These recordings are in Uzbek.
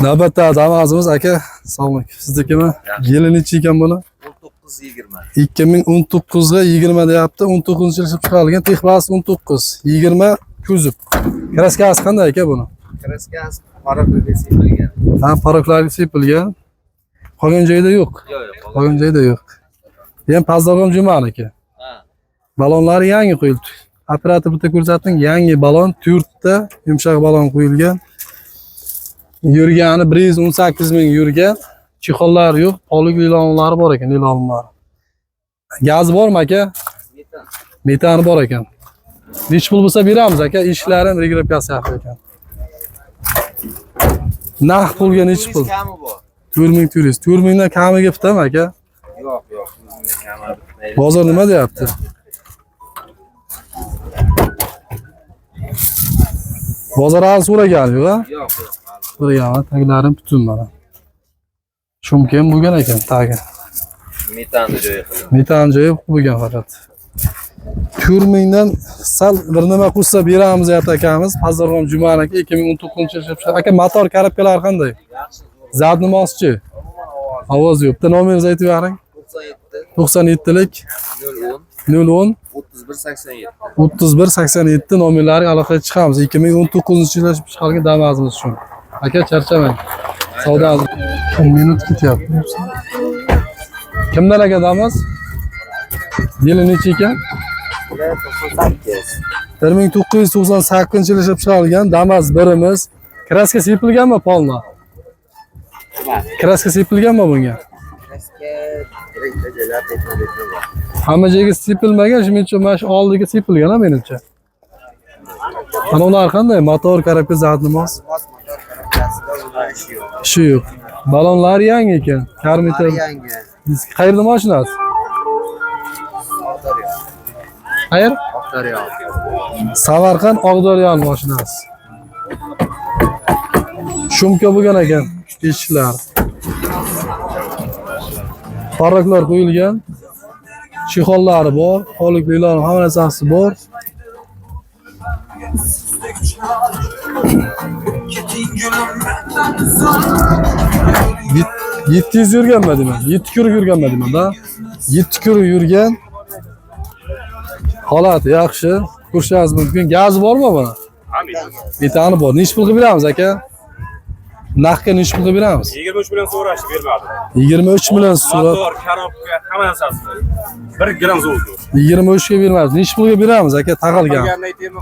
Navbatda damazimiz aka. Sog'lik. Siznikimi? Yili necha ekan buni? 19-20. 2019 ga 20 deyapti. 19-yil ishlab chiqarilgan. Texbas 19, 20 kuzov. Kraskasi qanday aka buni? Kraskasi paraklga sepilgan. Ha, paraklga sepilgan. Qolgan joyda yo'q. Yo'q. Qolgan joyda yo'q. Ham pazdorg'am juman aka. Ha. Balonlari yangi qo'yildi. Operator bitta ko'rsating, yangi balon, 4 ta yumshoq balon qo'yilgan. Yurgani 118 ming yurgan. Chixollar yo'q, polik ilonlari bor ekan, ilonlar. Gaz bormi aka? Metan bor ekan. Nech pul bo'lsa beramiz aka, ishlari ham regrafkasi yaxshi ekan. Naq pulga nech pul? Kami bor. 4000 turist. 4000 dan kamiga bitami aka? Yo'q, yo'q. Kami bitmaydi. Bozor nima deyapti? Bozor hali so'ragan yo'q, ha? Yo'q, yo'q. So'ragan, taglarim butun mana. Shumkem bo'lgan ekan tagi. Metanni joyi qilib. Metan joyi bo'lgan faqat. 4000 dan sal bir nima qilsa beramiz deyapti akamiz. Pazdorg'om Juman aka 2019-yil ishlab chiqqan. Aka motor karobkalari qanday? Yaxshi. Zadni moschi. Ovoz yo'q. Bitta nomeringizni aytib bering. 97lik 010 3187 nomerlariga aloqaga chiqamiz. 2019-yil ishlab chiqargan damazimiz shu. Aka charchamang. Savdo minut ketyapti. Kimdan aka damaz? Yili necha ekan? 1998-yil ishlab chiqarilgan damaz birimiz. Kraska sepilganmi polna? Kraska sepilganmi bunga? Hamma joyga sepilmagan, shuning uchun mana shu oldiga sepilgan ha menimcha. Ana ular qanday? Motor, karobka, zadni mos. Ishi yo'q. Balonlar yangi ekan. Karmitel yangi. Qayerda mashinasi? Qayer? Oqdaryo. Samarqand Oqdaryo mashinasi. Shumka bo'lgan ekan eshiklar. Parraklar qo'yilgan. Chixollari bor, qo'liklilar hamma narsasi bor. Yetti yuz yurganmi deyman? 7 kuru yurganmi deyman da? 7 kuru yurgan. Holati yaxshi. Ko'rishingiz mumkin. Gaz bormi buni? Metani bor. Nech pulga beramiz aka? Naqdga nech pulga beramiz? 23 million so'rashdi, bermadi. 23 million so'rab. Motor, karobka, hamma narsasi. 1 gram zoldi. 23 ga beramiz. Nech pulga beramiz aka? Taqilgan.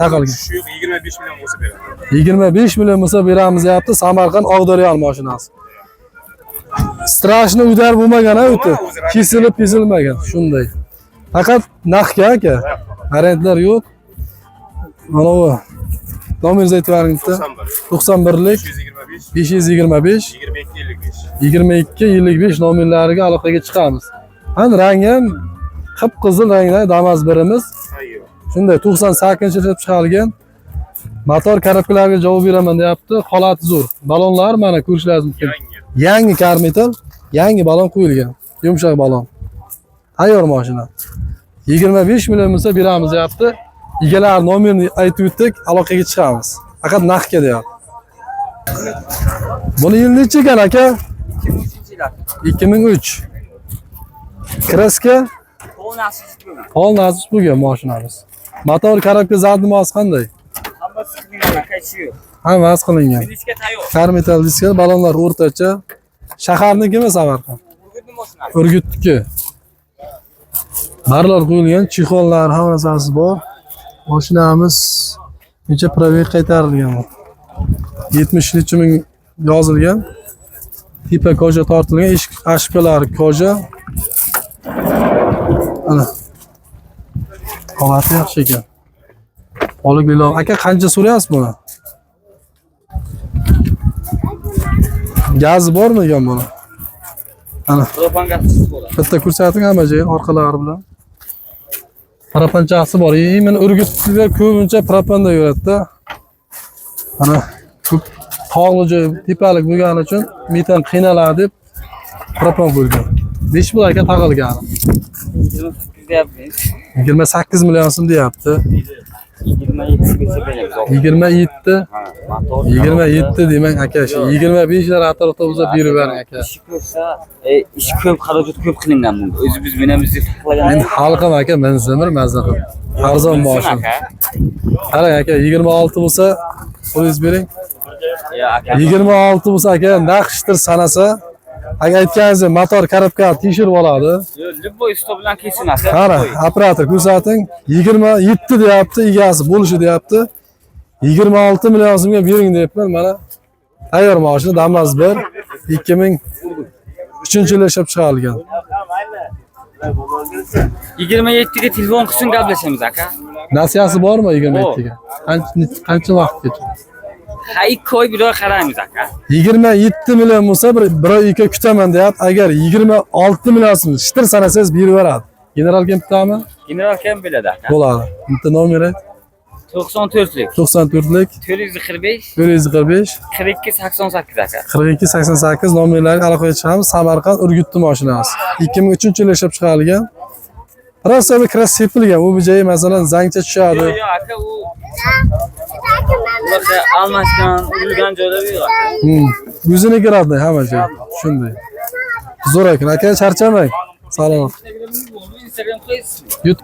Taqilgan. Shu 25 million bo'lsa beradi. 25 million bo'lsa beramiz deyapti. Samarqand Oqdaryo mashinasi. Strashni udar bo'lmagan-a o'ti. Kesilib-kesilmagan. Shunday. Faqat naqdga aka. Variantlar yo'q. Mana bu. Nomeringizni aytib bering bitta. 91lik 525 22 55 nomerlariga aloqaga chiqamiz. Mana rangi ham qip-qizil rangda damaz birimiz. Shunday 98-yil ishlab chiqarilgan. Motor karobkalarga javob beraman deyapti. Holati zo'r. Balonlar mana ko'rishingiz mumkin. Yangi karmetal, yangi balon qo'yilgan. Yumshoq balon. Tayyor mashina. 25 million bo'lsa beramiz deyapti. Egalar nomerini aytib o'tdik, aloqaga chiqamiz. Faqat naqdga deyapti. Buni yil necha ekan aka? 2003. Kraska Pol nasus bo'lgan mashinamiz. Motor karobka zadni mos qanday? Hammasi qilingan. Karmetal diska, balonlar o'rtacha. Shaharnikimi Samarqand? Urgutniki. Barlar qo'yilgan, chixollar hamma narsasi bor. Mashinamiz necha probeg qaytarilgan bu. 70 ming yozilgan. Tipa koja tortilgan, eshik ashkalari koja. Ana. Holati yaxshi ekan. Polik ilon. Aka qancha so'rayapsiz buni? Gaz bormi ekan buni? Ana. Propan gazsiz bo'ladi. Bitta ko'rsating hamma joy orqalari bilan. Propanchasi bor. Men Urgutlar ko'pincha propanda yuradi-da. Ana ko'p tog'li joy, tepalik bo'lgani uchun metan qiynaladi deb propan qo'ygan. Nech pul aka taqilgani? 28 million so'm deyapti. 27'si beramiz. 27. Ha, motor. 27 demak aka, shu 25 lar atrofda bo'lsa berib bering aka. Ishi ko'psa, ish ko'p, xarajat ko'p qilingan bunda. O'zi biz menamiz taqillagan. Men xalqim aka, minsimir mazza qilib. Arzon mashina. Qarang aka, 26 bo'lsa, qo'yingiz bering. Ya aka. 26 bo'lsa aka, naqshtir sanasa, agar aytganingizdek motor korobka tekshirib oladi. Yo, любой stop bilan kelsin aka. Qara, operator ko'rsating. 27 deyapti, egasi bo'lishi deyapti. 26 million so'mga bering deyapman. Mana tayyor mashina, Damas 1 2003-yil ishlab chiqarilgan. 27 ga telefon qilsin gaplashamiz aka. Nasiyasi bormi 27 ga? Qancha vaqtgacha? Ha, 2 oy bir oy qaraymiz aka. 27 million bo'lsa bir oy 2 kutaman deyapti. Agar 26 million so'm shitir sanasangiz berib beradi. General kim bitami? General kam biladi aka. Bo'ladi. Bitta nomeri 94lik 94lik 445 445 42 88 aka. 42 88 nomerlarga aloqaga chiqamiz. Samarqand Urgutli mashinasi. 2003-yil ishlab chiqarilgan. Rossiyada kiras sepilgan. U joyi masalan zangcha tushadi. Yo aka, u unaqa almashgan, urilgan joylar yo'q. O'zini kiradi hamma joy. Shunday. Zo'r ekan. Aka charchamang. Salomat. Instagram qo'yasizmi? Yut.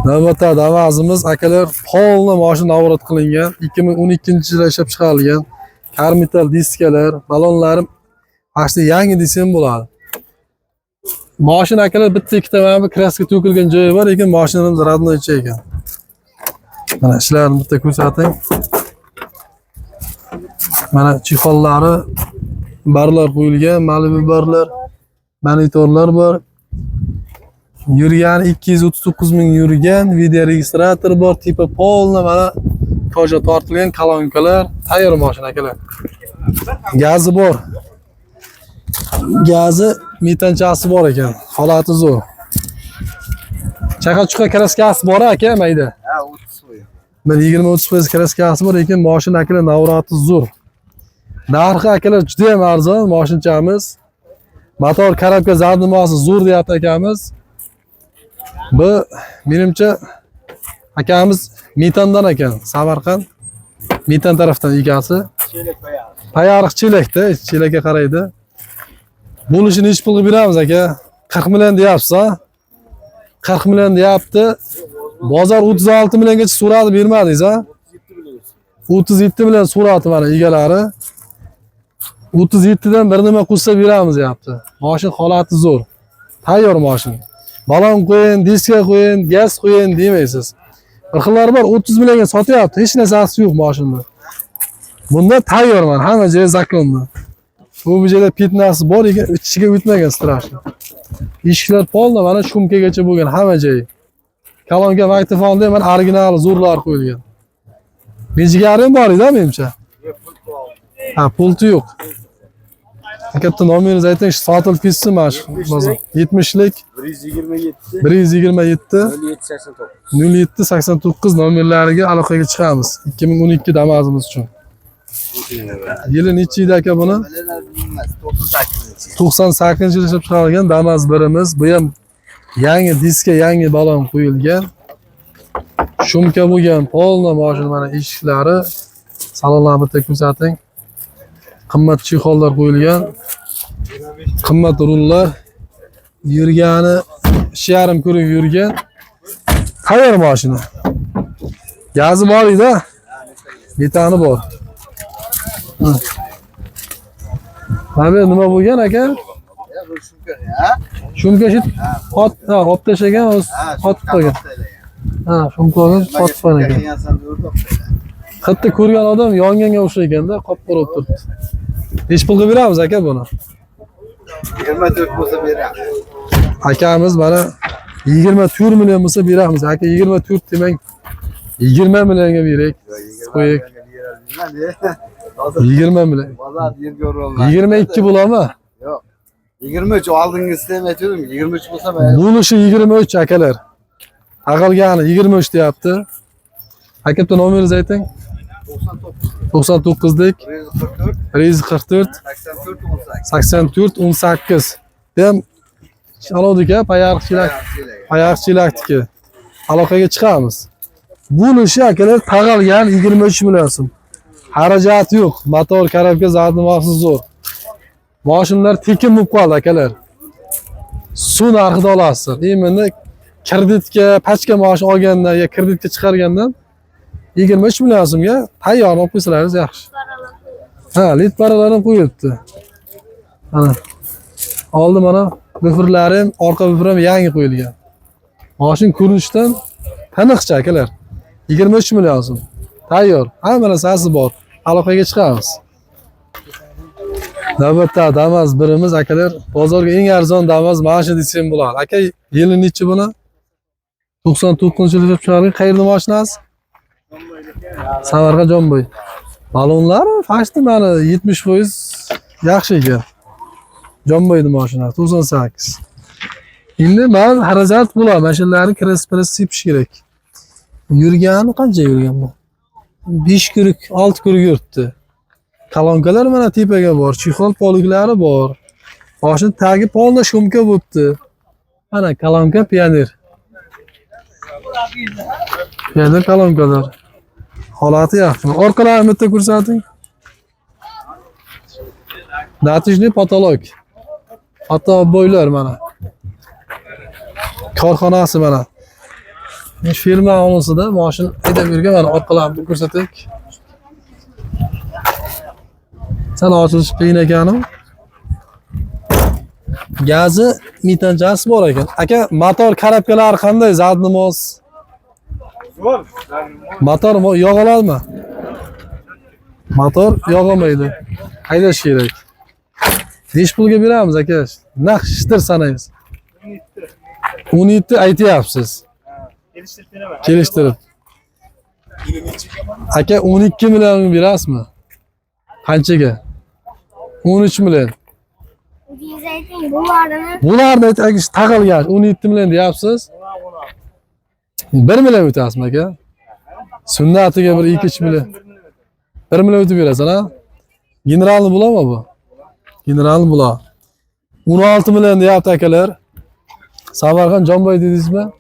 Navbatda davazimiz akalar polni mashina navrot qilingan. 2012-yilda ishlab chiqarilgan. Karmital diskalar, balonlarim ashli yangi desam bo'ladi. Mashina akalar bitta ikkita mana kraska to'kilgan joyi bor, lekin mashinamiz radnoychi ekan. Mana ishlarni bitta ko'rsating. Mana chexollari, barlar qo'yilgan, ma'lum barlar, monitorlar bor. Yurgan 239 ming yurgan, video registrator bor, tipi polni mana koja tortilgan kolonkalar, tayyor mashina akalar. Gazi bor. Gazi metanchasi bor ekan, holati zo'r. Chaqa-chuqa kraskasi bor aka, mayda. Ha, 30 qo'y. Men 20-30% kraskasi bor, lekin mashina akalar navrati zo'r. Narxi akalar juda ham arzon mashinchamiz. Motor korobka zarnimosi zo'r deyapti akamiz. Bu menimcha akamiz metandan ekan, Samarqand. Metan tarafdan egasi. Payariq chelakda, chelakka qaraydi. Bo'lishini hech pulga beramiz aka. 40 million deyapsiz, ha? 40 million deyapti. Bozor 36 milliongacha so'radi, bermadingiz, ha? 37 million so'radi mana egalari. 37 dan bir nima qilsa beramiz deyapti. Mashina holati zo'r. Tayyor mashina. Balon qo'ying, diska qo'ying, gaz qo'ying demaysiz. Bir xillari bor, 30 millionga sotyapti. Hech narsasi yo'q mashinada. Bunda tayyor mana, hamma joyi zaklonda. Bu joyda fitnasi bor ekan, ichiga o'tmagan strashni. Eshiklar polna mana shumkagacha bo'lgan hamma joyi. Kolonka maktofonda mana original zo'rlar qo'yilgan. Bejigari bor edi menimcha. Ha, pulti yo'q. Katta nomeringizni ayting, sotilib ketsin mana bozor. 70lik 127 0789 nomerlariga aloqaga chiqamiz. 2012 Damazimiz uchun. Yili necha yil aka buni? 98-yil ishlab chiqarilgan Damaz birimiz. Bu ham yangi diska, yangi balon qo'yilgan. Shumka bo'lgan, polna mashina mana eshiklari. Salonlarni bitta ko'rsating. Qimmat chexollar qo'yilgan. Qimmat rullar. Yurgani 2,5 ko'rib yurgan. Tayyor mashina. Gazi bor edi. Metani bor. Mana nima bo'lgan aka? Bu shumka, ha? Shumka shit hot, ha, olib tashlagan, hotib qo'ygan. Ha, shumka olgan, hotib qo'ygan ekan. Xatda ko'rgan odam yonganga o'xshayganda, qop-qora bo'lib turibdi. Hech pulga beramiz aka buni. 24 bo'lsa beramiz. Akamiz mana 24 million bo'lsa beramiz. Aka 24 demang. 20 millionga berak. Qo'yik. 20 million. Bozor yerga urilgan. 22 bo'ladimi? Yo'q. 23 oldingi sistem aytdim, 23 bo'lsa mayli. Bo'lishi 23 akalar. Taqilgani 23 deyapti. Aka bitta nomeringizni ayting. 99lik 144 84 18. Ham Chalodika payariq chelakniki. Aloqaga chiqamiz. Bunisi akalar tag'ilgan 23 million so'm. Xarajat yo'q. Motor, karabka, zadnimosi zo'r. Mashinalar tekin bo'lib qoldi akalar. Suv narxida olasiz. Endi kreditga, pachka mashina olgandan yo kreditga chiqargandan 23 million so'mga tayyor olib qo'ysalaringiz yaxshi. Ha, led paralarim qo'yibdi. Mana. Oldi mana bufirlari ham, orqa bufir ham yangi qo'yilgan. Mashina ko'rinishdan taniqcha akalar. 23 million so'm. Tayyor. Hamma narsasi bor. Aloqaga chiqamiz. Navbatda Damas birimiz akalar, bozorga eng arzon Damas mashina desam bo'ladi. Aka, yili nechi buni? 99-yilda chiqargan qayerda mashinasi? Samarqand Jonboy. Balonlar fashti mana 70% yaxshi ekan. Jonboyning mashinasi 98. Endi men xarajat bo'ladi. Mashinalarni kres sipish kerak. Yurgani qancha yurgan bu? 5 kurik, 6 kurik yuribdi. Kolonkalar mana tepaga bor, chexol poliklari bor. Mashina tagi polna shumka bo'libdi. Mana kolonka Pioneer. Pioneer kolonkalar. Holati yaxshi. Orqalarini bitta ko'rsating. Natijli patolog. Hatto bo'ylar mana. Korxonasi mana. Firma onunsida mashina haydab yurgan mana orqalarini ko'rsating. Sen ochilish qiyin ekanu. Gazi metanchasi bor ekan. Aka, motor karabkalari qanday? Zadnimoz. Motor yog' oladimi? Motor yog' olmaydi. Haydash kerak. Necha pulga beramiz aka? Naqd ishtir sanaymiz. 17 aytyapsiz. Kelishtirib. Aka 12 million berasizmi? Qanchaga? 13 million. Bularni aytsangiz tag'ilgan 17 million deyapsiz. 1 million o'tasizmi aka? Sunnatiga bir 2-3 million. 1 million o'tib berasan ha? Generalni bo'ladimi bu? Generalni bo'ladi. 16 million deyapti akalar. Samarqand Jonboy dedingizmi?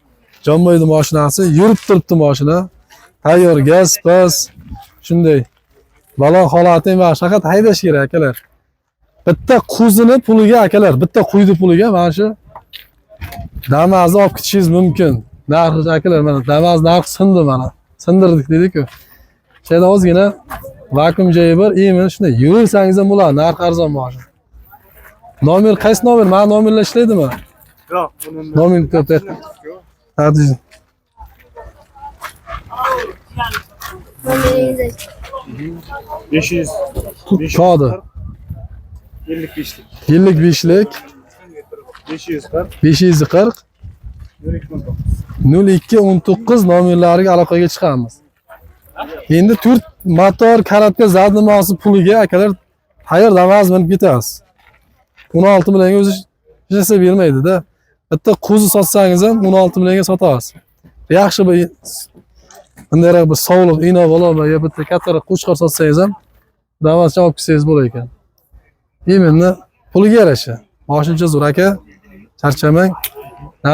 Jonboyning mashinasi yurib turibdi mashina. Tayyor gaz, pas, shunday. Balon holati emas, faqat haydash kerak akalar. Bitta qo'zini puliga akalar, bitta qo'ydi puliga mana shu Damazni olib ketishingiz mumkin. Narxi akalar mana Damaz narxi sindi mana. Sindirdik dedik-ku. Shayda ozgina vakuum joyi bor, emin shunday yursangiz ham bo'ladi, narx arzon mashina. Nomer qaysi nomer? Mana nomerlar ishlaydimi? Yo'q, Nomer ko'p. Hadi. Beş Kodi. Yıllık beşlik. Yillik 5lik 540. 540 0219 nomerlariga aloqaga chiqamiz. Endi 4 motor karatga zadnimosi puliga akalar tayyor Damas minib ketasiz. 16 millionga o'zi hech narsa bermaydi-da. Bitta qo'zi sotsangiz ham 16 millionga sotasiz. Yaxshi bir bunday bir sovliq inovalar yo bitta kattaroq qo'chqor sotsangiz ham Damasga olib kelsangiz bo'lar ekan. Endi puliga yarasha. Mashina zo'r aka. Charchamang.